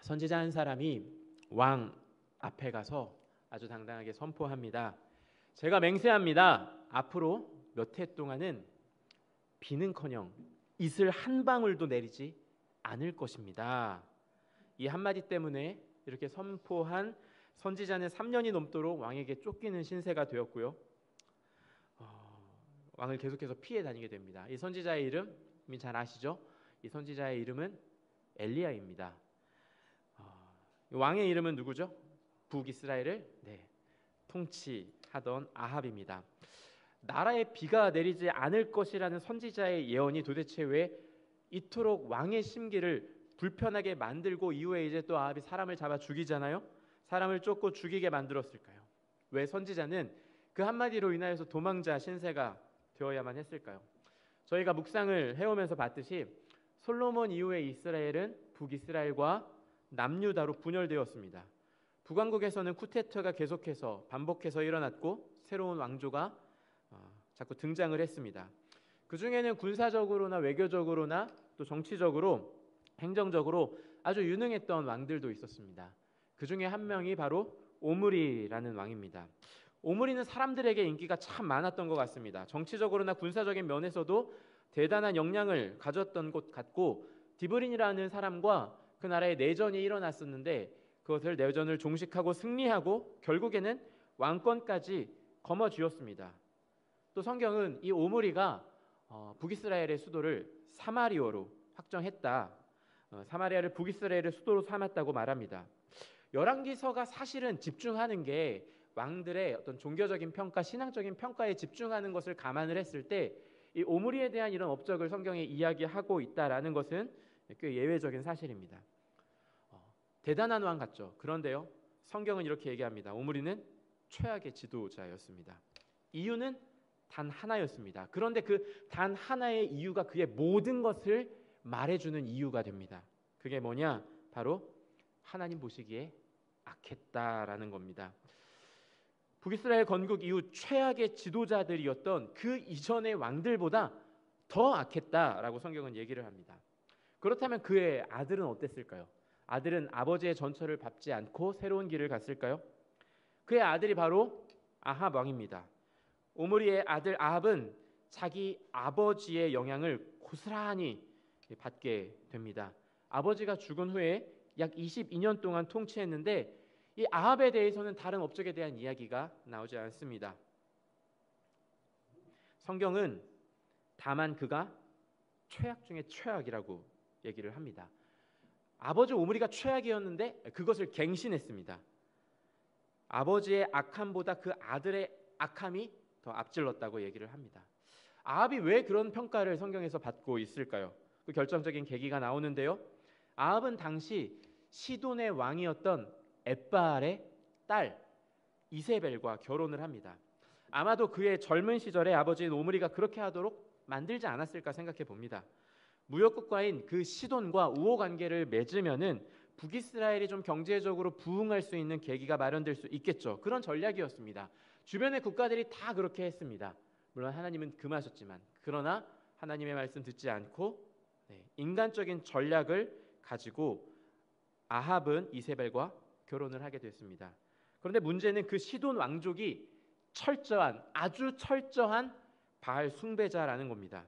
선지자 한 사람이 왕 앞에 가서 아주 당당하게 선포합니다. 제가 맹세합니다. 앞으로 몇 해 동안은 비는커녕 이슬 한 방울도 내리지 않을 것입니다. 이 한마디 때문에 이렇게 선포한 선지자는 3년이 넘도록 왕에게 쫓기는 신세가 되었고요. 왕을 계속해서 피해 다니게 됩니다. 이 선지자의 이름이 잘 아시죠? 이 선지자의 이름은 엘리야입니다. 왕의 이름은 누구죠? 북이스라엘을 통치하던 아합입니다. 나라에 비가 내리지 않을 것이라는 선지자의 예언이 도대체 왜 이토록 왕의 심기를 불편하게 만들고 이후에 이제 또 아합이 사람을 잡아 죽이잖아요. 사람을 쫓고 죽이게 만들었을까요? 왜 선지자는 그 한마디로 인하여서 도망자 신세가 되어야만 했을까요? 저희가 묵상을 해오면서 봤듯이 솔로몬 이후에 이스라엘은 북이스라엘과 남유다로 분열되었습니다. 북왕국에서는 쿠데타가 계속해서 반복해서 일어났고 새로운 왕조가 자꾸 등장을 했습니다. 그 중에는 군사적으로나 외교적으로나 또 정치적으로 행정적으로 아주 유능했던 왕들도 있었습니다. 그 중에 한 명이 바로 오므리라는 왕입니다. 오므리는 사람들에게 인기가 참 많았던 것 같습니다. 정치적으로나 군사적인 면에서도 대단한 역량을 가졌던 것 같고 디브린이라는 사람과 그 나라에 내전이 일어났었는데 그것을 내전을 종식하고 승리하고 결국에는 왕권까지 거머쥐었습니다. 또 성경은 이 오므리가 북이스라엘의 수도를 사마리아로 확정했다. 사마리아를 북이스라엘의 수도로 삼았다고 말합니다. 열왕기서가 사실은 집중하는 게 왕들의 어떤 종교적인 평가, 신앙적인 평가에 집중하는 것을 감안을 했을 때 이 오므리에 대한 이런 업적을 성경에 이야기하고 있다라는 것은 꽤 예외적인 사실입니다. 대단한 왕 같죠. 그런데요, 성경은 이렇게 얘기합니다. 오므리는 최악의 지도자였습니다. 이유는 단 하나였습니다. 그런데 그 단 하나의 이유가 그의 모든 것을 말해주는 이유가 됩니다. 그게 뭐냐? 바로 하나님 보시기에 악했다라는 겁니다. 북이스라엘 건국 이후 최악의 지도자들이었던 그 이전의 왕들보다 더 악했다라고 성경은 얘기를 합니다. 그렇다면 그의 아들은 어땠을까요? 아들은 아버지의 전처를 밟지 않고 새로운 길을 갔을까요? 그의 아들이 바로 아합 왕입니다. 오므리의 아들 아합은 자기 아버지의 영향을 고스란히 받게 됩니다. 아버지가 죽은 후에 약 22년 동안 통치했는데 이 아합에 대해서는 다른 업적에 대한 이야기가 나오지 않습니다. 성경은 다만 그가 최악 중에 최악이라고 얘기를 합니다. 아버지 오므리가 최악이었는데 그것을 갱신했습니다. 아버지의 악함보다 그 아들의 악함이 더 앞질렀다고 얘기를 합니다. 아합이 왜 그런 평가를 성경에서 받고 있을까요? 그 결정적인 계기가 나오는데요. 아합은 당시 시돈의 왕이었던 엣바알의 딸 이세벨과 결혼을 합니다. 아마도 그의 젊은 시절에 아버지인 오므리가 그렇게 하도록 만들지 않았을까 생각해 봅니다. 무역국가인 그 시돈과 우호 관계를 맺으면은 북이스라엘이 좀 경제적으로 부흥할 수 있는 계기가 마련될 수 있겠죠. 그런 전략이었습니다. 주변의 국가들이 다 그렇게 했습니다. 물론 하나님은 금하셨지만, 그러나 하나님의 말씀 듣지 않고 인간적인 전략을 가지고 아합은 이세벨과 결혼을 하게 됐습니다. 그런데 문제는 그 시돈 왕족이 아주 철저한 바알 숭배자라는 겁니다.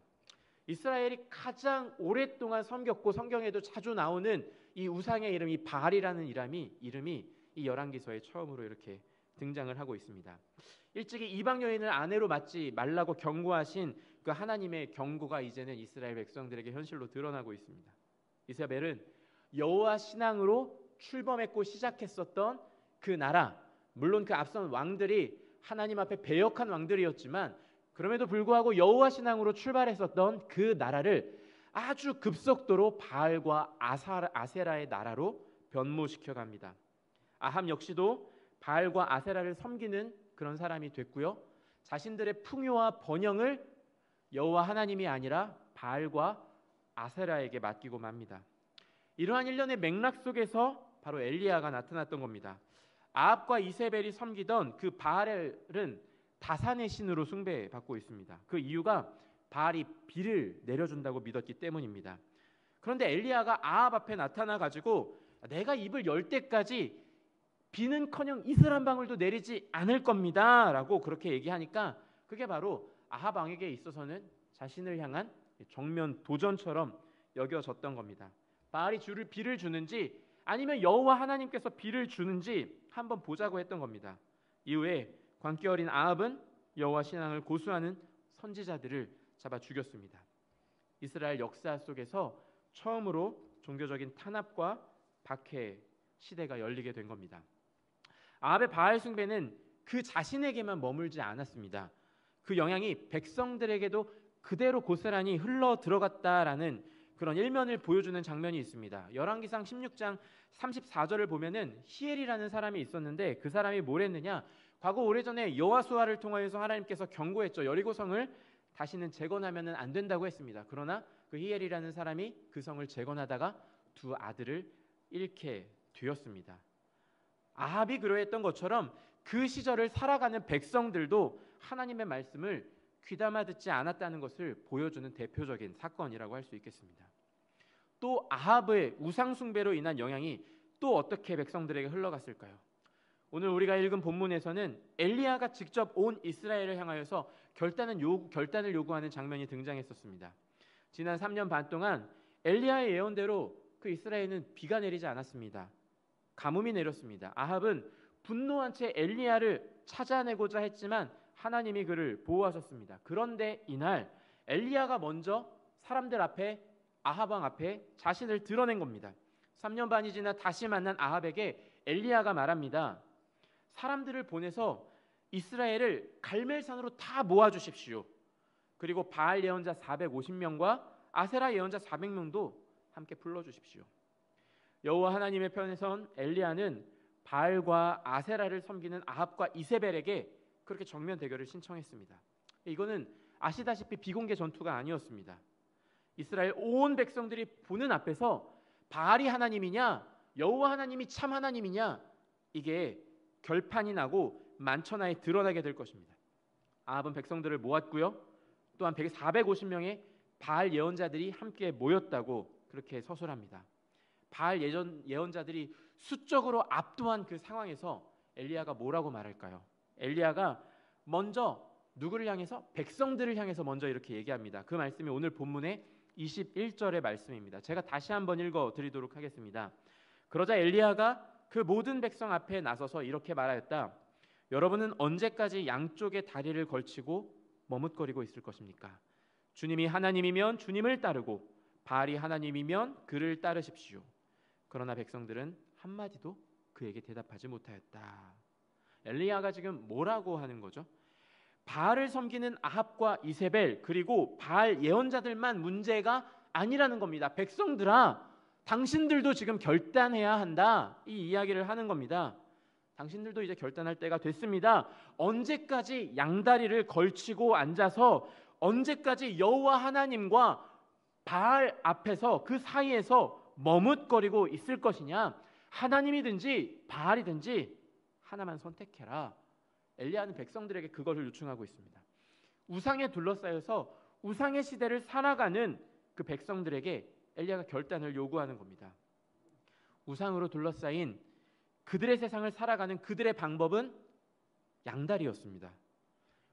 이스라엘이 가장 오랫동안 섬겼고 성경에도 자주 나오는 이 우상의 이름, 이 바알이라는 이름이 이 열왕기서에 처음으로 이렇게 등장을 하고 있습니다. 일찍이 이방 여인을 아내로 맞지 말라고 경고하신 그 하나님의 경고가 이제는 이스라엘 백성들에게 현실로 드러나고 있습니다. 이세벨은 여호와 신앙으로 출범했고 시작했었던 그 나라, 물론 그 앞선 왕들이 하나님 앞에 배역한 왕들이었지만 그럼에도 불구하고 여호와 신앙으로 출발했었던 그 나라를 아주 급속도로 바알과 아세라의 나라로 변모시켜 갑니다. 아합 역시도 바알과 아세라를 섬기는 그런 사람이 됐고요. 자신들의 풍요와 번영을 여호와 하나님이 아니라 바알과 아세라에게 맡기고 맙니다. 이러한 일련의 맥락 속에서 바로 엘리야가 나타났던 겁니다. 아합과 이세벨이 섬기던 그 바알은 다산의 신으로 숭배받고 있습니다. 그 이유가 바알이 비를 내려준다고 믿었기 때문입니다. 그런데 엘리야가 아합 앞에 나타나 가지고 내가 입을 열 때까지 비는커녕 이슬 한 방울도 내리지 않을 겁니다 라고 그렇게 얘기하니까 그게 바로 아합 왕에게 있어서는 자신을 향한 정면 도전처럼 여겨졌던 겁니다. 바알이 비를 주는지 아니면 여호와 하나님께서 비를 주는지 한번 보자고 했던 겁니다. 이후에 광기 어린 아합은 여호와 신앙을 고수하는 선지자들을 잡아 죽였습니다. 이스라엘 역사 속에서 처음으로 종교적인 탄압과 박해 시대가 열리게 된 겁니다. 아합의 바알 숭배는 그 자신에게만 머물지 않았습니다. 그 영향이 백성들에게도 그대로 고스란히 흘러 들어갔다라는 그런 일면을 보여주는 장면이 있습니다. 열왕기상 16장 34절을 보면은 히엘이라는 사람이 있었는데 그 사람이 뭘 했느냐? 과거 오래전에 여호와수아를 통하여서 하나님께서 경고했죠. 여리고성을 다시는 재건하면은 안 된다고 했습니다. 그러나 그 히엘이라는 사람이 그 성을 재건하다가 두 아들을 잃게 되었습니다. 아합이 그러했던 것처럼 그 시절을 살아가는 백성들도 하나님의 말씀을 귀담아 듣지 않았다는 것을 보여주는 대표적인 사건이라고 할 수 있겠습니다. 또 아합의 우상 숭배로 인한 영향이 또 어떻게 백성들에게 흘러갔을까요? 오늘 우리가 읽은 본문에서는 엘리야가 직접 온 이스라엘을 향하여서 결단을 요구하는 장면이 등장했었습니다. 지난 3년 반 동안 엘리야의 예언대로 그 이스라엘은 비가 내리지 않았습니다. 가뭄이 내렸습니다. 아합은 분노한 채 엘리야를 찾아내고자 했지만 하나님이 그를 보호하셨습니다. 그런데 이날 엘리야가 먼저 사람들 앞에 아합 왕 앞에 자신을 드러낸 겁니다. 3년 반이 지나 다시 만난 아합에게 엘리야가 말합니다. 사람들을 보내서 이스라엘을 갈멜산으로 다 모아주십시오. 그리고 바알 예언자 450명과 아세라 예언자 400명도 함께 불러주십시오. 여호와 하나님의 편에 선 엘리야는 바알과 아세라를 섬기는 아합과 이세벨에게 그렇게 정면 대결을 신청했습니다. 이거는 아시다시피 비공개 전투가 아니었습니다. 이스라엘 온 백성들이 보는 앞에서 바알이 하나님이냐 여호와 하나님이 참 하나님이냐 이게 결판이 나고 만천하에 드러나게 될 것입니다. 아합은 백성들을 모았고요. 또한 450명의 바알 예언자들이 함께 모였다고 그렇게 서술합니다. 바알 예언자들이 수적으로 압도한 그 상황에서 엘리야가 뭐라고 말할까요? 엘리야가 먼저 누구를 향해서? 백성들을 향해서 먼저 이렇게 얘기합니다. 그 말씀이 오늘 본문의 21절의 말씀입니다. 제가 다시 한번 읽어드리도록 하겠습니다. 그러자 엘리야가 그 모든 백성 앞에 나서서 이렇게 말하였다. 여러분은 언제까지 양쪽의 다리를 걸치고 머뭇거리고 있을 것입니까? 주님이 하나님이면 주님을 따르고 바알이 하나님이면 그를 따르십시오. 그러나 백성들은 한마디도 그에게 대답하지 못하였다. 엘리야가 지금 뭐라고 하는 거죠? 바알을 섬기는 아합과 이세벨 그리고 바알 예언자들만 문제가 아니라는 겁니다. 백성들아, 당신들도 지금 결단해야 한다. 이 이야기를 하는 겁니다. 당신들도 이제 결단할 때가 됐습니다. 언제까지 양다리를 걸치고 앉아서 언제까지 여호와 하나님과 바알 앞에서 그 사이에서 머뭇거리고 있을 것이냐? 하나님이든지 바알이든지 하나만 선택해라. 엘리야는 백성들에게 그것을 요청하고 있습니다. 우상에 둘러싸여서 우상의 시대를 살아가는 그 백성들에게 엘리야가 결단을 요구하는 겁니다. 우상으로 둘러싸인 그들의 세상을 살아가는 그들의 방법은 양다리였습니다.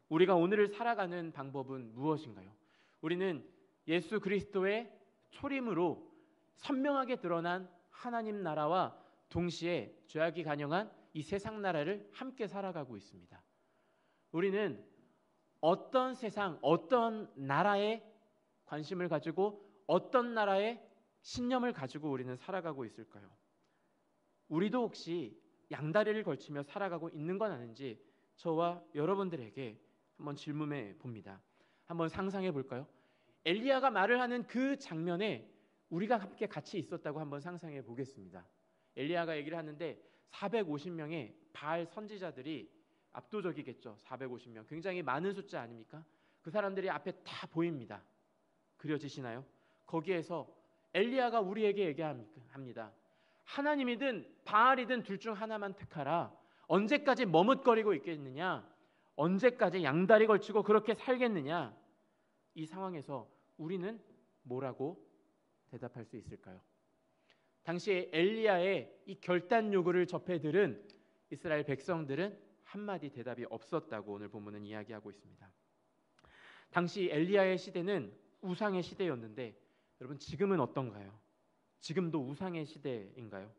우리가 오늘을 살아가는 방법은 무엇인가요? 우리는 예수 그리스도의 초림으로 선명하게 드러난 하나님 나라와 동시에 죄악이 간영한 이 세상 나라를 함께 살아가고 있습니다. 우리는 어떤 세상, 어떤 나라에 관심을 가지고 어떤 나라의 신념을 가지고 우리는 살아가고 있을까요? 우리도 혹시 양다리를 걸치며 살아가고 있는 건 아닌지 저와 여러분들에게 한번 질문해 봅니다. 한번 상상해 볼까요? 엘리야가 말을 하는 그 장면에 우리가 함께 같이 있었다고 한번 상상해 보겠습니다. 엘리야가 얘기를 하는데 450명의 바알 선지자들이 압도적이겠죠. 450명. 굉장히 많은 숫자 아닙니까? 그 사람들이 앞에 다 보입니다. 그려지시나요? 거기에서 엘리야가 우리에게 얘기합니다. 하나님이든 바알이든 둘 중 하나만 택하라. 언제까지 머뭇거리고 있겠느냐? 언제까지 양다리 걸치고 그렇게 살겠느냐? 이 상황에서 우리는 뭐라고 대답할 수 있을까요? 당시에 엘리야의 이 결단 요구를 접해 들은 이스라엘 백성들은 한마디 대답이 없었다고 오늘 본문은 이야기하고 있습니다. 당시 엘리야의 시대는 우상의 시대였는데 여러분 지금은 어떤가요? 지금도 우상의 시대인가요?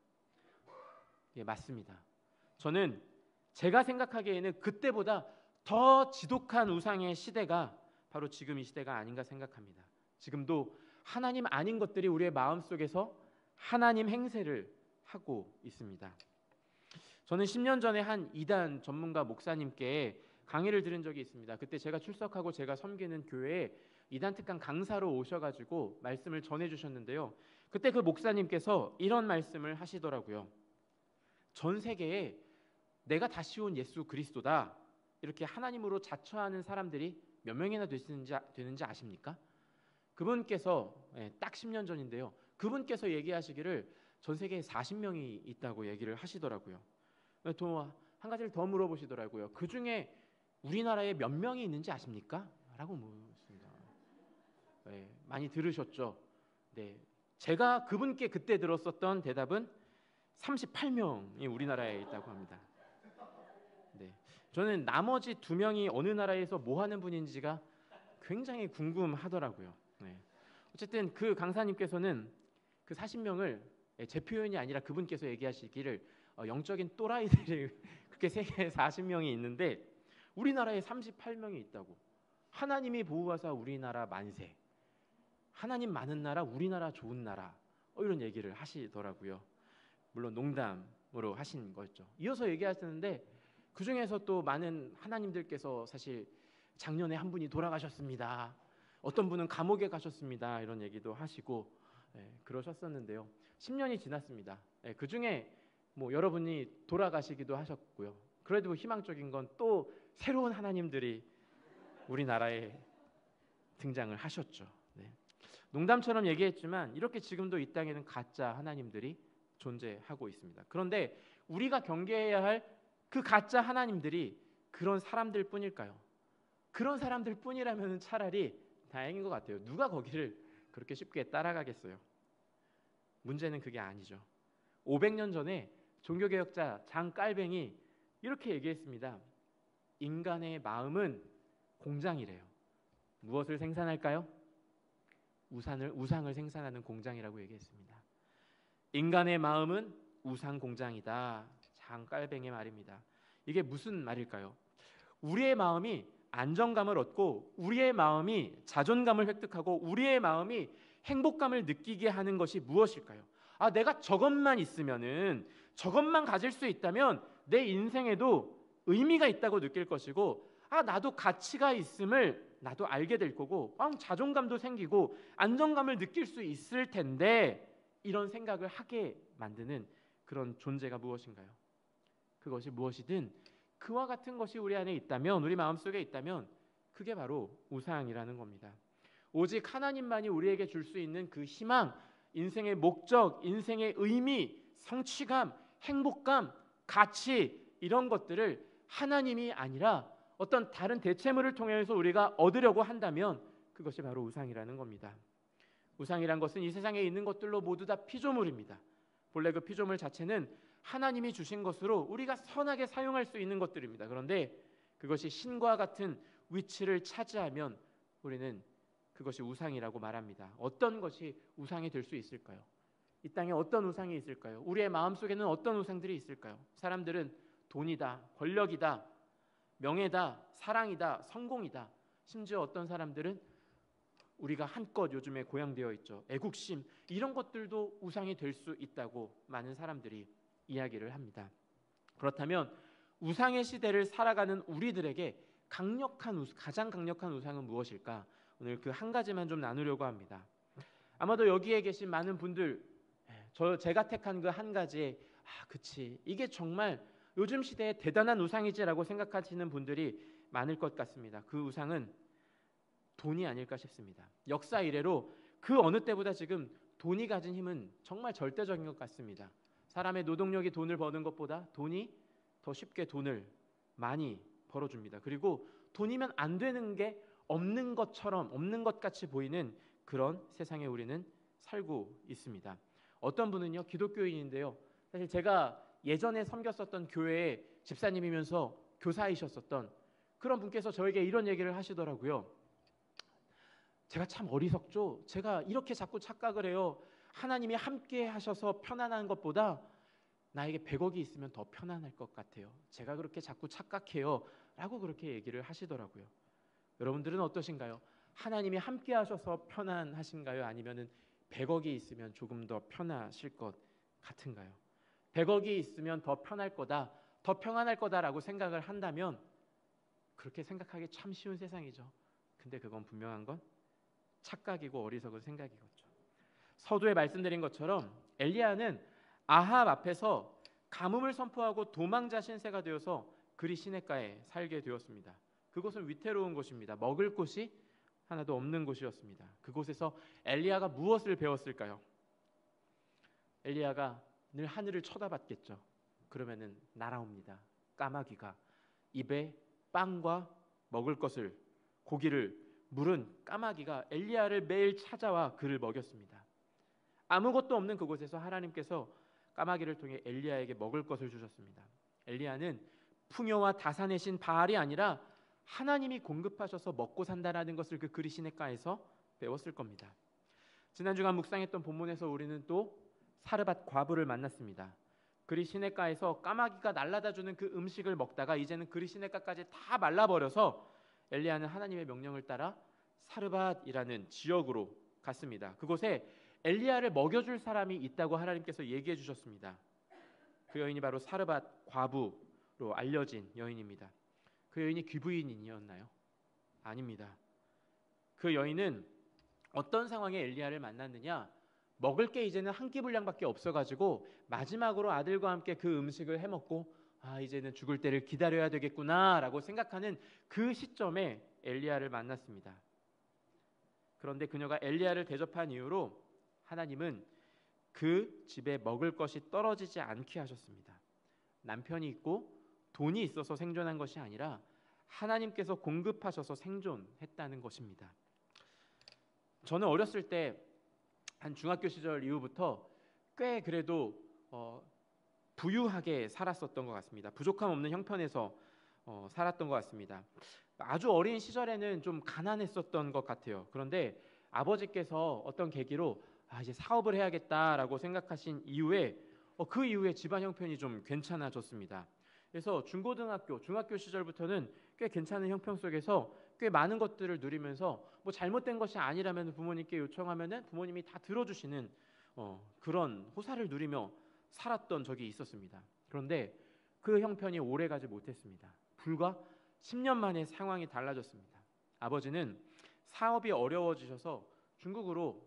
예, 맞습니다. 저는 제가 생각하기에는 그때보다 더 지독한 우상의 시대가 바로 지금 이 시대가 아닌가 생각합니다. 지금도 하나님 아닌 것들이 우리의 마음속에서 하나님 행세를 하고 있습니다. 저는 10년 전에 한 이단 전문가 목사님께 강의를 들은 적이 있습니다. 그때 제가 출석하고 제가 섬기는 교회에 이단 특강 강사로 오셔가지고 말씀을 전해주셨는데요. 그때 그 목사님께서 이런 말씀을 하시더라고요. 전 세계에 내가 다시 온 예수 그리스도다 이렇게 하나님으로 자처하는 사람들이 몇 명이나 되는지 아십니까? 그분께서 딱 10년 전인데요. 그분께서 얘기하시기를 전 세계에 40명이 있다고 얘기를 하시더라고요. 또 한 가지를 더 물어보시더라고요. 그 중에 우리나라에 몇 명이 있는지 아십니까? 라고 물었습니다. 네, 많이 들으셨죠? 네, 제가 그분께 그때 들었었던 대답은 38명이 우리나라에 있다고 합니다. 네, 저는 나머지 2명이 어느 나라에서 뭐 하는 분인지가 굉장히 궁금하더라고요. 네. 어쨌든 그 강사님께서는 그 40명을 제 표현이 아니라 그분께서 얘기하시기를 영적인 또라이들이 그렇게 세계에 40명이 있는데 우리나라에 38명이 있다고. 하나님이 보호하사 우리나라 만세. 하나님 많은 나라, 우리나라 좋은 나라. 이런 얘기를 하시더라고요. 물론 농담으로 하신 거죠. 이어서 얘기하시는데 그 중에서 또 많은 하나님들께서 사실 작년에 한 분이 돌아가셨습니다. 어떤 분은 감옥에 가셨습니다. 이런 얘기도 하시고 그러셨었는데요. 10년이 지났습니다. 그 중에 뭐 여러분이 돌아가시기도 하셨고요. 그래도 희망적인 건 또 새로운 하나님들이 우리나라에 등장을 하셨죠. 네. 농담처럼 얘기했지만 이렇게 지금도 이 땅에는 가짜 하나님들이 존재하고 있습니다. 그런데 우리가 경계해야 할 그 가짜 하나님들이 그런 사람들 뿐일까요? 그런 사람들 뿐이라면 차라리 다행인 것 같아요. 누가 거기를 그렇게 쉽게 따라가겠어요? 문제는 그게 아니죠. 500년 전에 종교개혁자 장깔뱅이 이렇게 얘기했습니다. 인간의 마음은 공장이래요. 무엇을 생산할까요? 우상을 생산하는 공장이라고 얘기했습니다. 인간의 마음은 우상 공장이다. 장깔뱅이의 말입니다. 이게 무슨 말일까요? 우리의 마음이 안정감을 얻고 우리의 마음이 자존감을 획득하고 우리의 마음이 행복감을 느끼게 하는 것이 무엇일까요? 내가 저것만 있으면은 저것만 가질 수 있다면 내 인생에도 의미가 있다고 느낄 것이고 나도 가치가 있음을 나도 알게 될 거고 자존감도 생기고 안정감을 느낄 수 있을 텐데 이런 생각을 하게 만드는 그런 존재가 무엇인가요? 그것이 무엇이든 그와 같은 것이 우리 안에 있다면 우리 마음속에 있다면 그게 바로 우상이라는 겁니다. 오직 하나님만이 우리에게 줄 수 있는 그 희망, 인생의 목적, 인생의 의미, 성취감, 행복감, 가치 이런 것들을 하나님이 아니라 어떤 다른 대체물을 통해서 우리가 얻으려고 한다면 그것이 바로 우상이라는 겁니다. 우상이란 것은 이 세상에 있는 것들로 모두 다 피조물입니다. 본래 그 피조물 자체는 하나님이 주신 것으로 우리가 선하게 사용할 수 있는 것들입니다. 그런데 그것이 신과 같은 위치를 차지하면 우리는 그것이 우상이라고 말합니다. 어떤 것이 우상이 될 수 있을까요? 이 땅에 어떤 우상이 있을까요? 우리의 마음속에는 어떤 우상들이 있을까요? 사람들은 돈이다, 권력이다, 명예다, 사랑이다, 성공이다. 심지어 어떤 사람들은 우리가 한껏 요즘에 고양되어 있죠. 애국심 이런 것들도 우상이 될 수 있다고 많은 사람들이 이야기를 합니다. 그렇다면 우상의 시대를 살아가는 우리들에게 가장 강력한 우상은 무엇일까? 오늘 그 한 가지만 좀 나누려고 합니다. 아마도 여기에 계신 많은 분들 제가 택한 그 한 가지에 그치 이게 정말 요즘 시대에 대단한 우상이지라고 생각하시는 분들이 많을 것 같습니다. 그 우상은 돈이 아닐까 싶습니다. 역사 이래로 그 어느 때보다 지금 돈이 가진 힘은 정말 절대적인 것 같습니다. 사람의 노동력이 돈을 버는 것보다 돈이 더 쉽게 돈을 많이 벌어줍니다. 그리고 돈이면 안 되는 게 없는 것처럼 없는 것 같이 보이는 그런 세상에 우리는 살고 있습니다. 어떤 분은요 기독교인인데요. 사실 제가 예전에 섬겼었던 교회의 집사님이면서 교사이셨었던 그런 분께서 저에게 이런 얘기를 하시더라고요. 제가 참 어리석죠. 제가 이렇게 자꾸 착각을 해요. 하나님이 함께 하셔서 편안한 것보다 나에게 100억이 있으면 더 편안할 것 같아요. 제가 그렇게 자꾸 착각해요. 라고 그렇게 얘기를 하시더라고요. 여러분들은 어떠신가요? 하나님이 함께 하셔서 편안하신가요? 아니면은 100억이 있으면 조금 더 편하실 것 같은가요? 100억이 있으면 더 편할 거다, 더 평안할 거다라고 생각을 한다면 그렇게 생각하기 참 쉬운 세상이죠. 근데 그건 분명한 건 착각이고 어리석은 생각이겠죠. 서두에 말씀드린 것처럼 엘리야는 아합 앞에서 가뭄을 선포하고 도망자 신세가 되어서 그리 시냇가에 살게 되었습니다. 그곳은 위태로운 곳입니다. 먹을 곳이 하나도 없는 곳이었습니다. 그곳에서 엘리야가 무엇을 배웠을까요? 엘리야가 늘 하늘을 쳐다봤겠죠. 그러면은 날아옵니다. 까마귀가 입에 빵과 먹을 것을, 고기를 물은 까마귀가 엘리야를 매일 찾아와 그를 먹였습니다. 아무것도 없는 그곳에서 하나님께서 까마귀를 통해 엘리야에게 먹을 것을 주셨습니다. 엘리야는 풍요와 다산의 신 바알이 아니라 하나님이 공급하셔서 먹고 산다라는 것을 그 그리 시냇가에서 배웠을 겁니다. 지난 주간 묵상했던 본문에서 우리는 또 사르밧 과부를 만났습니다. 그리 시냇가에서 까마귀가 날라다주는 그 음식을 먹다가 이제는 그리 시냇가까지 다 말라버려서 엘리야는 하나님의 명령을 따라 사르밧이라는 지역으로 갔습니다. 그곳에 엘리야를 먹여줄 사람이 있다고 하나님께서 얘기해 주셨습니다. 그 여인이 바로 사르밧 과부로 알려진 여인입니다. 그 여인이 귀부인이었나요? 아닙니다. 그 여인은 어떤 상황에 엘리야를 만났느냐? 먹을 게 이제는 한 끼 분량밖에 없어가지고 마지막으로 아들과 함께 그 음식을 해먹고 이제는 죽을 때를 기다려야 되겠구나라고 생각하는 그 시점에 엘리야를 만났습니다. 그런데 그녀가 엘리야를 대접한 이후로 하나님은 그 집에 먹을 것이 떨어지지 않게 하셨습니다. 남편이 있고 돈이 있어서 생존한 것이 아니라 하나님께서 공급하셔서 생존했다는 것입니다. 저는 어렸을 때 한 중학교 시절 이후부터 꽤 그래도 부유하게 살았었던 것 같습니다. 부족함 없는 형편에서 살았던 것 같습니다. 아주 어린 시절에는 좀 가난했었던 것 같아요. 그런데 아버지께서 어떤 계기로 이제 사업을 해야겠다라고 생각하신 이후에 그 이후에 집안 형편이 좀 괜찮아졌습니다. 그래서 중고등학교, 중학교 시절부터는 꽤 괜찮은 형편 속에서 꽤 많은 것들을 누리면서 뭐 잘못된 것이 아니라면 부모님께 요청하면은 부모님이 다 들어주시는 그런 호사를 누리며 살았던 적이 있었습니다. 그런데 그 형편이 오래가지 못했습니다. 불과 10년 만에 상황이 달라졌습니다. 아버지는 사업이 어려워지셔서 중국으로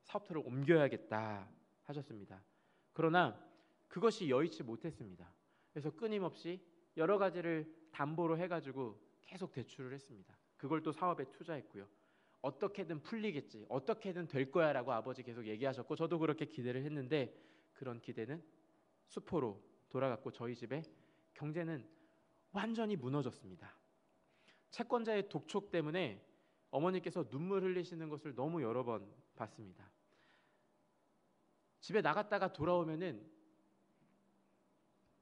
사업터를 옮겨야겠다 하셨습니다. 그러나 그것이 여의치 못했습니다. 그래서 끊임없이 여러 가지를 담보로 해가지고 계속 대출을 했습니다. 그걸 또 사업에 투자했고요. 어떻게든 풀리겠지, 어떻게든 될 거야라고 아버지 계속 얘기하셨고 저도 그렇게 기대를 했는데 그런 기대는 수포로 돌아갔고 저희 집에 경제는 완전히 무너졌습니다. 채권자의 독촉 때문에 어머니께서 눈물 흘리시는 것을 너무 여러 번 봤습니다. 집에 나갔다가 돌아오면은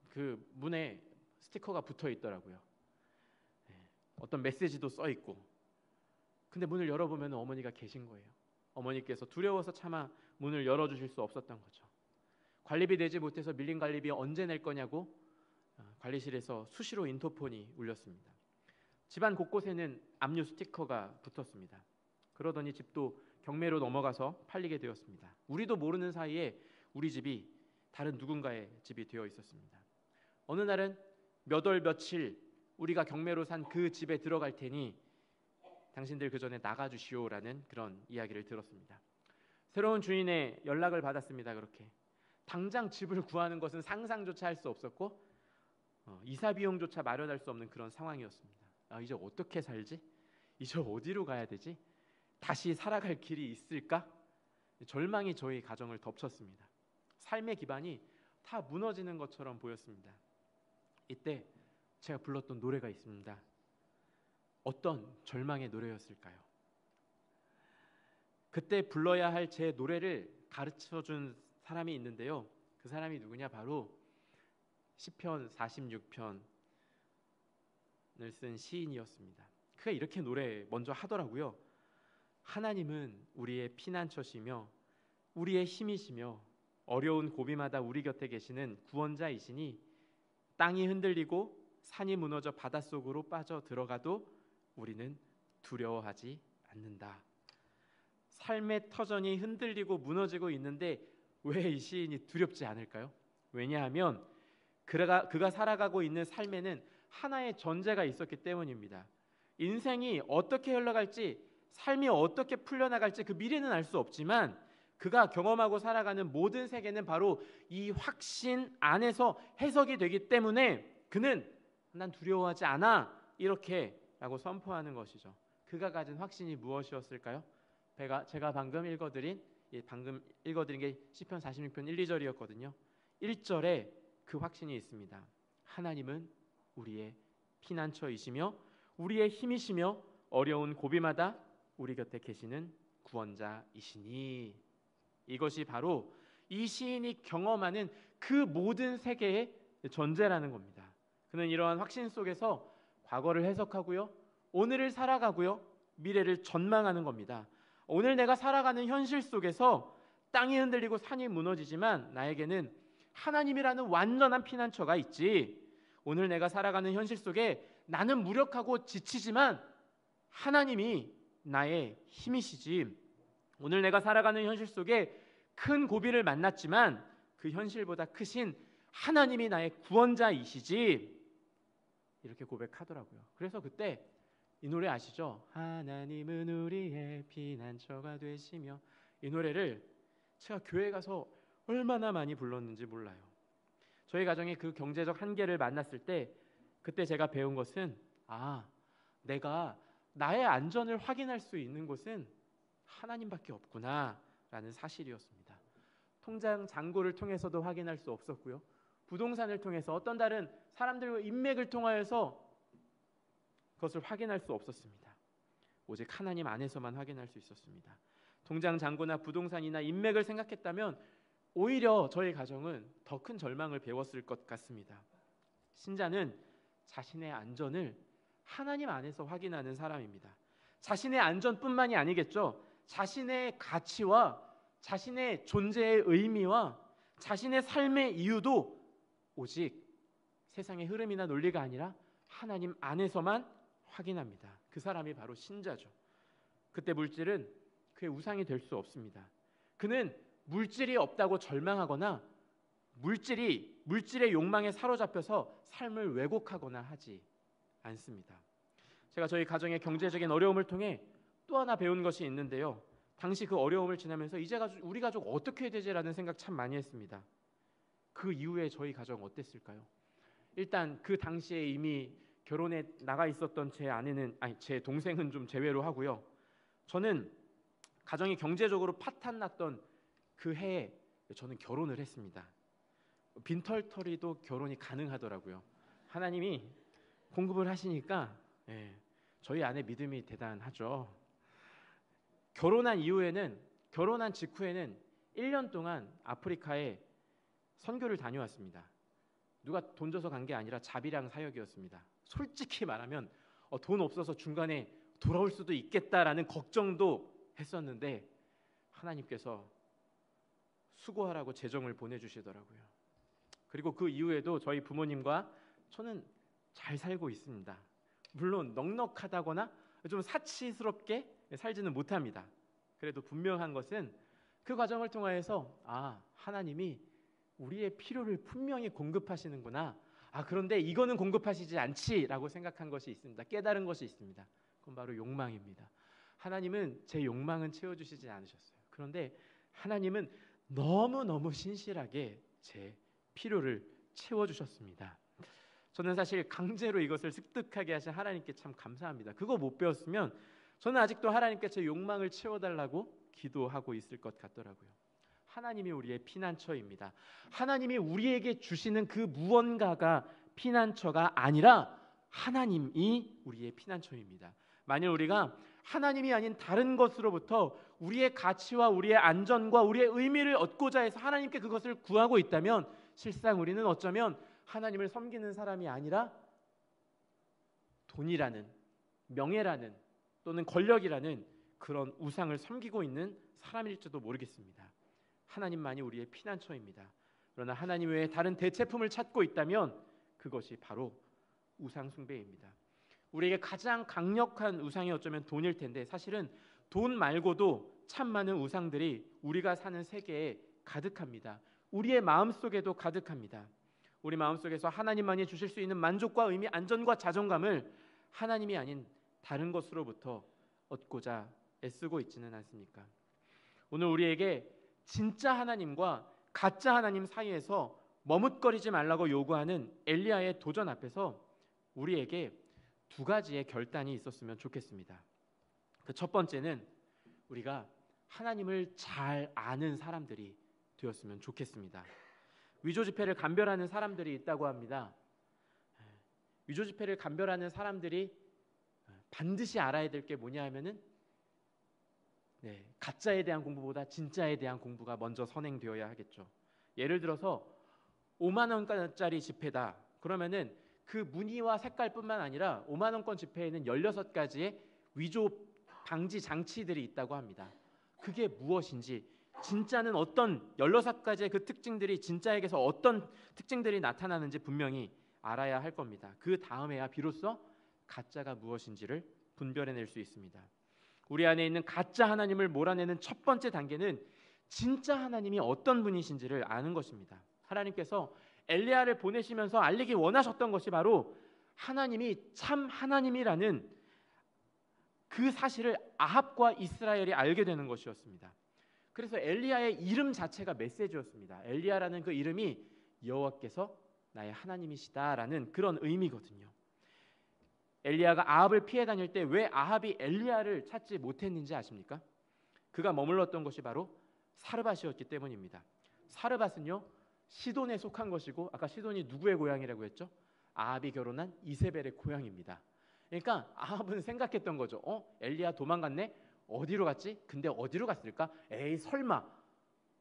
그 문에 스티커가 붙어 있더라고요. 어떤 메시지도 써 있고. 근데 문을 열어보면 어머니가 계신 거예요. 어머니께서 두려워서 차마 문을 열어주실 수 없었던 거죠. 관리비 내지 못해서 밀린 관리비 언제 낼 거냐고 관리실에서 수시로 인터폰이 울렸습니다. 집안 곳곳에는 압류 스티커가 붙었습니다. 그러더니 집도 경매로 넘어가서 팔리게 되었습니다. 우리도 모르는 사이에 우리 집이 다른 누군가의 집이 되어 있었습니다. 어느 날은 몇 월 며칠 우리가 경매로 산 그 집에 들어갈 테니 당신들 그 전에 나가주시오라는 그런 이야기를 들었습니다. 새로운 주인의 연락을 받았습니다. 그렇게 당장 집을 구하는 것은 상상조차 할 수 없었고 이사 비용조차 마련할 수 없는 그런 상황이었습니다. 이제 어떻게 살지? 이제 어디로 가야 되지? 다시 살아갈 길이 있을까? 절망이 저희 가정을 덮쳤습니다. 삶의 기반이 다 무너지는 것처럼 보였습니다. 이때 제가 불렀던 노래가 있습니다. 어떤 절망의 노래였을까요? 그때 불러야 할 제 노래를 가르쳐준 사람이 있는데요. 그 사람이 누구냐? 바로 시편 46편을 쓴 시인이었습니다. 그가 이렇게 노래 먼저 하더라고요. 하나님은 우리의 피난처시며 우리의 힘이시며 어려운 고비마다 우리 곁에 계시는 구원자이시니 땅이 흔들리고 산이 무너져 바닷속으로 빠져 들어가도 우리는 두려워하지 않는다. 삶의 터전이 흔들리고 무너지고 있는데 왜 이 시인이 두렵지 않을까요? 왜냐하면 그가 살아가고 있는 삶에는 하나의 전제가 있었기 때문입니다. 인생이 어떻게 흘러갈지, 삶이 어떻게 풀려나갈지 그 미래는 알 수 없지만 그가 경험하고 살아가는 모든 세계는 바로 이 확신 안에서 해석이 되기 때문에 그는 난 두려워하지 않아 이렇게라고 선포하는 것이죠. 그가 가진 확신이 무엇이었을까요? 제가 방금 읽어드린 게 시편 46편 1, 2절이었거든요. 1절에 그 확신이 있습니다. 하나님은 우리의 피난처이시며 우리의 힘이시며 어려운 고비마다 우리 곁에 계시는 구원자이시니. 이것이 바로 이 시인이 경험하는 그 모든 세계의 전제라는 겁니다. 그는 이러한 확신 속에서 과거를 해석하고요, 오늘을 살아가고요, 미래를 전망하는 겁니다. 오늘 내가 살아가는 현실 속에서 땅이 흔들리고 산이 무너지지만 나에게는 하나님이라는 완전한 피난처가 있지. 오늘 내가 살아가는 현실 속에 나는 무력하고 지치지만 하나님이 나의 힘이시지. 오늘 내가 살아가는 현실 속에 큰 고비를 만났지만 그 현실보다 크신 하나님이 나의 구원자이시지. 이렇게 고백하더라고요. 그래서 그때 이 노래 아시죠? 하나님은 우리의 피난처가 되시며. 이 노래를 제가 교회 가서 얼마나 많이 불렀는지 몰라요. 저희 가정이 그 경제적 한계를 만났을 때 그때 제가 배운 것은 내가 나의 안전을 확인할 수 있는 곳은 하나님밖에 없구나 라는 사실이었습니다. 통장 잔고를 통해서도 확인할 수 없었고요, 부동산을 통해서 어떤 다른 사람들과 인맥을 통하여서 그것을 확인할 수 없었습니다. 오직 하나님 안에서만 확인할 수 있었습니다. 통장 잔고나 부동산이나 인맥을 생각했다면 오히려 저희 가정은 더 큰 절망을 배웠을 것 같습니다. 신자는 자신의 안전을 하나님 안에서 확인하는 사람입니다. 자신의 안전뿐만이 아니겠죠. 자신의 가치와 자신의 존재의 의미와 자신의 삶의 이유도 오직 세상의 흐름이나 논리가 아니라 하나님 안에서만 확인합니다. 그 사람이 바로 신자죠. 그때 물질은 그의 우상이 될 수 없습니다. 그는 물질이 없다고 절망하거나 물질의 욕망에 사로잡혀서 삶을 왜곡하거나 하지 않습니다. 제가 저희 가정의 경제적인 어려움을 통해 또 하나 배운 것이 있는데요. 당시 그 어려움을 지나면서 이제 우리 가족 어떻게 해야 되지라는 생각 참 많이 했습니다. 그 이후에 저희 가정 어땠을까요? 일단 그 당시에 이미 결혼에 나가 있었던 제 동생은 좀 제외로 하고요. 저는 가정이 경제적으로 파탄났던 그 해에 저는 결혼을 했습니다. 빈털터리도 결혼이 가능하더라고요. 하나님이 공급을 하시니까 저희 아내 믿음이 대단하죠. 결혼한 직후에는 1년 동안 아프리카에 선교를 다녀왔습니다. 누가 돈 줘서 간 게 아니라 자비랑 사역이었습니다. 솔직히 말하면 돈 없어서 중간에 돌아올 수도 있겠다라는 걱정도 했었는데 하나님께서 수고하라고 재정을 보내주시더라고요. 그리고 그 이후에도 저희 부모님과 저는 잘 살고 있습니다. 물론 넉넉하다거나 좀 사치스럽게 살지는 못합니다. 그래도 분명한 것은 그 과정을 통하여서 하나님이 우리의 필요를 분명히 공급하시는구나. 그런데 이거는 공급하시지 않지라고 생각한 것이 있습니다. 깨달은 것이 있습니다. 그건 바로 욕망입니다. 하나님은 제 욕망은 채워주시지 않으셨어요. 그런데 하나님은 너무너무 신실하게 제 필요를 채워주셨습니다. 저는 사실 강제로 이것을 습득하게 하신 하나님께 참 감사합니다. 그거 못 배웠으면 저는 아직도 하나님께 제 욕망을 채워달라고 기도하고 있을 것 같더라고요. 하나님이 우리의 피난처입니다. 하나님이 우리에게 주시는 그 무언가가 피난처가 아니라 하나님이 우리의 피난처입니다. 만일 우리가 하나님이 아닌 다른 것으로부터 우리의 가치와 우리의 안전과 우리의 의미를 얻고자 해서 하나님께 그것을 구하고 있다면 실상 우리는 어쩌면 하나님을 섬기는 사람이 아니라 돈이라는, 명예라는, 또는 권력이라는 그런 우상을 섬기고 있는 사람일지도 모르겠습니다. 하나님만이 우리의 피난처입니다. 그러나 하나님 외에 다른 대체품을 찾고 있다면 그것이 바로 우상 숭배입니다. 우리에게 가장 강력한 우상이 어쩌면 돈일 텐데 사실은 돈 말고도 참 많은 우상들이 우리가 사는 세계에 가득합니다. 우리의 마음속에도 가득합니다. 우리 마음속에서 하나님만이 주실 수 있는 만족과 의미, 안전과 자존감을 하나님이 아닌 다른 것으로부터 얻고자 애쓰고 있지는 않습니까? 오늘 우리에게 진짜 하나님과 가짜 하나님 사이에서 머뭇거리지 말라고 요구하는 엘리야의 도전 앞에서 우리에게 두 가지의 결단이 있었으면 좋겠습니다. 그 첫 번째는 우리가 하나님을 잘 아는 사람들이 되었으면 좋겠습니다. 위조 지폐를 감별하는 사람들이 있다고 합니다. 위조 지폐를 감별하는 사람들이 반드시 알아야 될 게 뭐냐 하면은 가짜에 대한 공부보다 진짜에 대한 공부가 먼저 선행되어야 하겠죠. 예를 들어서 5만 원짜리 지폐다. 그러면은 그 무늬와 색깔뿐만 아니라 5만 원권 지폐에는 16가지의 위조 방지 장치들이 있다고 합니다. 그게 무엇인지, 진짜는 어떤 16가지의 그 특징들이 진짜에게서 어떤 특징들이 나타나는지 분명히 알아야 할 겁니다. 그 다음에야 비로소 가짜가 무엇인지를 분별해낼 수 있습니다. 우리 안에 있는 가짜 하나님을 몰아내는 첫 번째 단계는 진짜 하나님이 어떤 분이신지를 아는 것입니다. 하나님께서 엘리야를 보내시면서 알리기 원하셨던 것이 바로 하나님이 참 하나님이라는 그 사실을 아합과 이스라엘이 알게 되는 것이었습니다. 그래서 엘리야의 이름 자체가 메시지였습니다. 엘리야라는 그 이름이 여호와께서 나의 하나님이시다라는 그런 의미거든요. 엘리야가 아합을 피해 다닐 때 왜 아합이 엘리야를 찾지 못했는지 아십니까? 그가 머물렀던 것이 바로 사르밧이었기 때문입니다. 사르밧은요 시돈에 속한 것이고, 아까 시돈이 누구의 고향이라고 했죠? 아합이 결혼한 이세벨의 고향입니다. 그러니까 아합은 생각했던 거죠. 엘리야 도망갔네? 어디로 갔지? 근데 어디로 갔을까? 에이 설마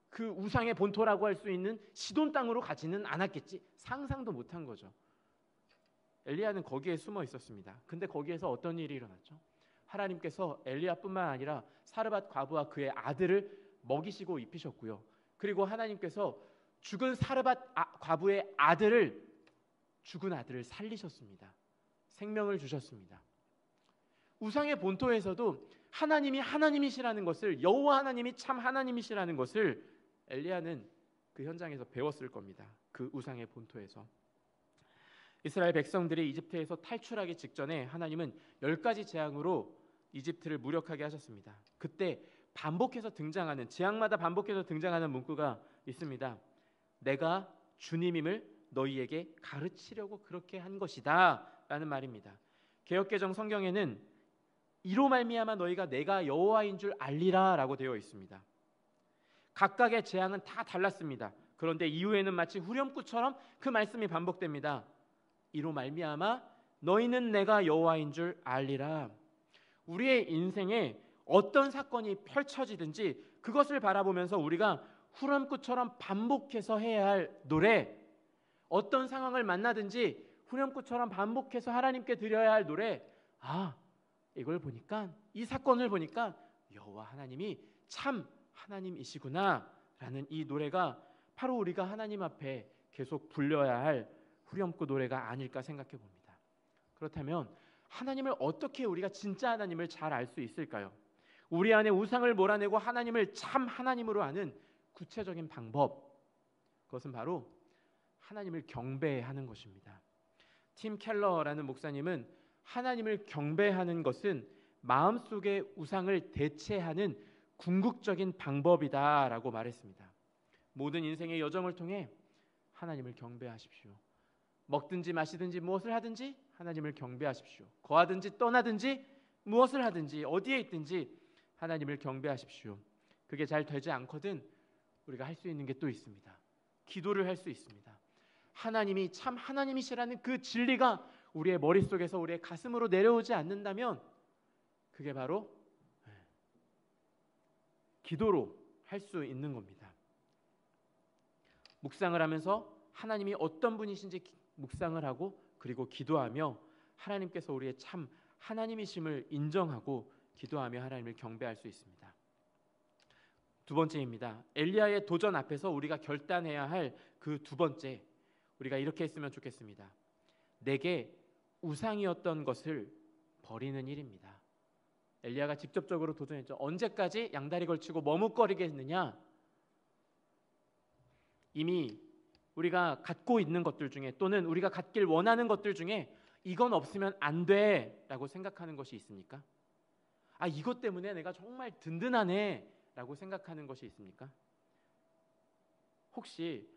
그 우상의 본토라고 할 수 있는 시돈 땅으로 가지는 않았겠지? 상상도 못한 거죠. 엘리야는 거기에 숨어 있었습니다. 근데 거기에서 어떤 일이 일어났죠? 하나님께서 엘리야뿐만 아니라 사르밧 과부와 그의 아들을 먹이시고 입히셨고요. 그리고 하나님께서 죽은 사르밧 과부의 아들을, 죽은 아들을 살리셨습니다. 생명을 주셨습니다. 우상의 본토에서도 하나님이 하나님이시라는 것을, 여호와 하나님이 참 하나님이시라는 것을 엘리야는 그 현장에서 배웠을 겁니다. 그 우상의 본토에서. 이스라엘 백성들이 이집트에서 탈출하기 직전에 하나님은 10가지 재앙으로 이집트를 무력하게 하셨습니다. 그때 반복해서 등장하는, 재앙마다 반복해서 등장하는 문구가 있습니다. 내가 주님임을 너희에게 가르치려고 그렇게 한 것이다 라는 말입니다. 개역개정 성경에는 이로 말미암아 너희가 내가 여호와인 줄 알리라 라고 되어 있습니다. 각각의 재앙은 다 달랐습니다. 그런데 이후에는 마치 후렴구처럼 그 말씀이 반복됩니다. 이로 말미암아 너희는 내가 여호와인 줄 알리라. 우리의 인생에 어떤 사건이 펼쳐지든지 그것을 바라보면서 우리가 후렴구처럼 반복해서 해야 할 노래, 어떤 상황을 만나든지 후렴구처럼 반복해서 하나님께 드려야 할 노래, 이걸 보니까, 이 사건을 보니까 여호와 하나님이 참 하나님이시구나 라는 이 노래가 바로 우리가 하나님 앞에 계속 불려야 할 후렴구 노래가 아닐까 생각해 봅니다. 그렇다면 하나님을 어떻게 우리가 진짜 하나님을 잘 알 수 있을까요? 우리 안에 우상을 몰아내고 하나님을 참 하나님으로 아는 구체적인 방법, 그것은 바로 하나님을 경배하는 것입니다. 팀 켈러라는 목사님은 하나님을 경배하는 것은 마음속의 우상을 대체하는 궁극적인 방법이다라고 말했습니다. 모든 인생의 여정을 통해 하나님을 경배하십시오. 먹든지 마시든지 무엇을 하든지 하나님을 경배하십시오. 거하든지 떠나든지 무엇을 하든지 어디에 있든지 하나님을 경배하십시오. 그게 잘 되지 않거든 우리가 할 수 있는 게 또 있습니다. 기도를 할 수 있습니다. 하나님이 참 하나님이시라는 그 진리가 우리의 머릿속에서 우리의 가슴으로 내려오지 않는다면 그게 바로 기도로 할 수 있는 겁니다. 묵상을 하면서 하나님이 어떤 분이신지 묵상을 하고 그리고 기도하며 하나님께서 우리의 참 하나님이심을 인정하고 기도하며 하나님을 경배할 수 있습니다. 두 번째입니다. 엘리야의 도전 앞에서 우리가 결단해야 할 그 두 번째, 우리가 이렇게 했으면 좋겠습니다. 내게 우상이었던 것을 버리는 일입니다. 엘리야가 직접적으로 도전했죠. 언제까지 양다리 걸치고 머뭇거리겠느냐? 이미 우리가 갖고 있는 것들 중에 또는 우리가 갖길 원하는 것들 중에 이건 없으면 안 돼라고 생각하는 것이 있습니까? 아, 이것 때문에 내가 정말 든든하네 라고 생각하는 것이 있습니까? 혹시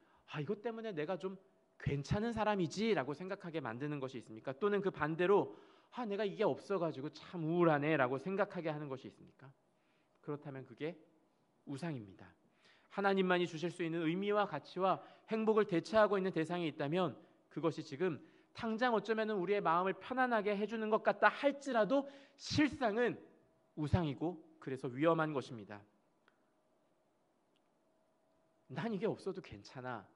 이것 때문에 내가 좀 괜찮은 사람이지 라고 생각하게 만드는 것이 있습니까? 또는 그 반대로 내가 이게 없어가지고 참 우울하네 라고 생각하게 하는 것이 있습니까? 그렇다면 그게 우상입니다. 하나님만이 주실 수 있는 의미와 가치와 행복을 대체하고 있는 대상이 있다면 그것이 지금 당장 어쩌면 우리의 마음을 편안하게 해주는 것 같다 할지라도 실상은 우상이고 그래서 위험한 것입니다. 난 이게 없어도 괜찮아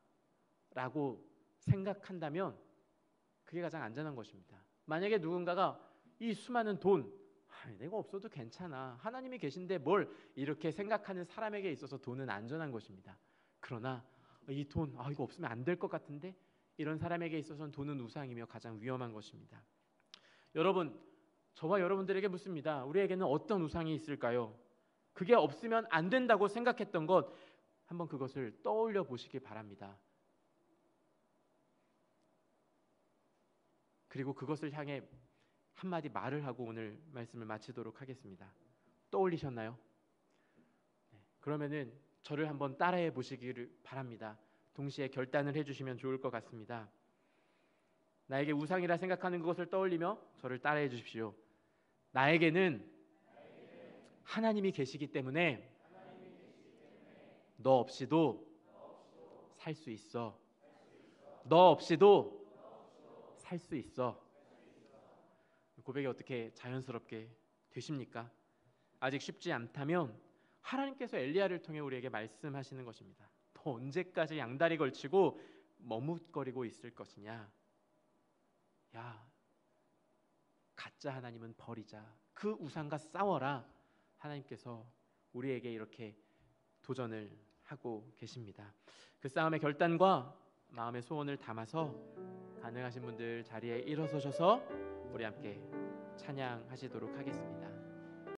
라고 생각한다면 그게 가장 안전한 것입니다. 만약에 누군가가 이 수많은 돈, 내가 없어도 괜찮아, 하나님이 계신데 뭘, 이렇게 생각하는 사람에게 있어서 돈은 안전한 것입니다. 그러나 이 돈, 이거 없으면 안 될 것 같은데, 이런 사람에게 있어서는 돈은 우상이며 가장 위험한 것입니다. 여러분, 저와 여러분들에게 묻습니다. 우리에게는 어떤 우상이 있을까요? 그게 없으면 안 된다고 생각했던 것, 한번 그것을 떠올려 보시기 바랍니다. 그리고 그것을 향해 한마디 말을 하고 오늘 말씀을 마치도록 하겠습니다. 떠올리셨나요? 그러면은 저를 한번 따라해 보시기를 바랍니다. 동시에 결단을 해주시면 좋을 것 같습니다. 나에게 우상이라 생각하는 그것을 떠올리며 저를 따라해 주십시오. 나에게는 하나님이 계시기 때문에 너 없이도 살 수 있어. 너 없이도 살 수 있어. 고백이 어떻게 자연스럽게 되십니까? 아직 쉽지 않다면 하나님께서 엘리야를 통해 우리에게 말씀하시는 것입니다. 너 언제까지 양다리 걸치고 머뭇거리고 있을 것이냐? 야, 가짜 하나님은 버리자. 그 우상과 싸워라. 하나님께서 우리에게 이렇게 도전을 하고 계십니다. 그 싸움의 결단과 마음의 소원을 담아서 가능하신 분들 자리에 일어서셔서 우리 함께 찬양하시도록 하겠습니다.